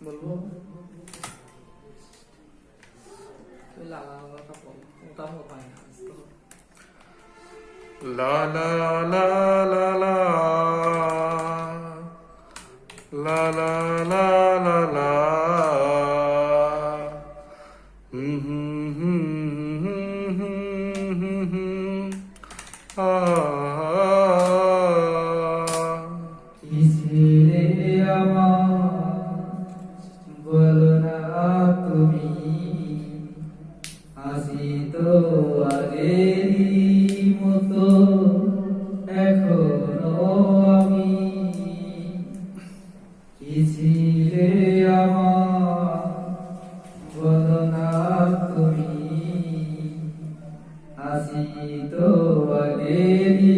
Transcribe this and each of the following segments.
বলবো তুই লাগা কাপড় তাও পাই না লা লা লা লা লা লা লা লা লা লা কিসিরে আমার বলো না তুমি আসি তো আগেরই মতো এখনো আমি কিসিরে আমার বলো না তুমি আসি তো আগেরই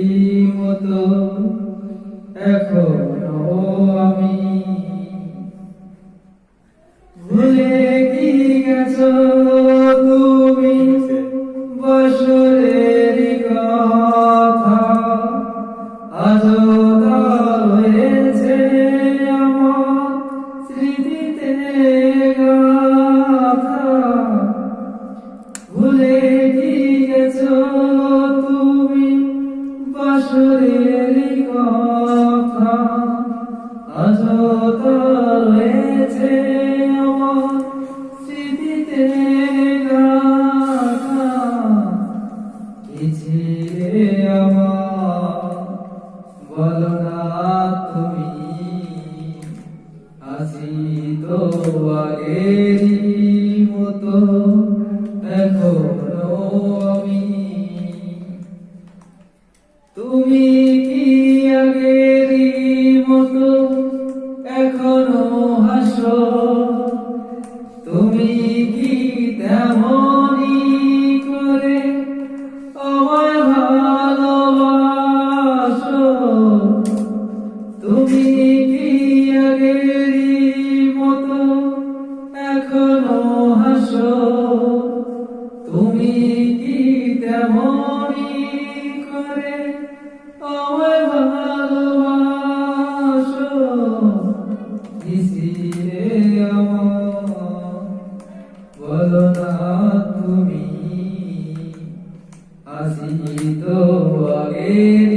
মতো এখনো আমি ভুলে কি গেছো তুমি বছরের কথা আজও তা রয়েছে আমার স্মৃতিতে গাথা ভুলে কি গেছো তুমি বছরের কথা আজও তা রয়েছে আমার স্মৃতিতে গাথা কিসিরে আমার বলো না তুমি আসি তো আগেরই মতো এখনো আমি তুমি কি আগেরই মতো এখনো হাসো তুমি কি তেমনি করে আমায় ভালোবাসো তুমি কি আগেরই মতো এখনো হাসো তুমি কি তেমনি করে আমায় ভালোবাসো কিসিরে আমার বলো না তুমি আসি তো আগের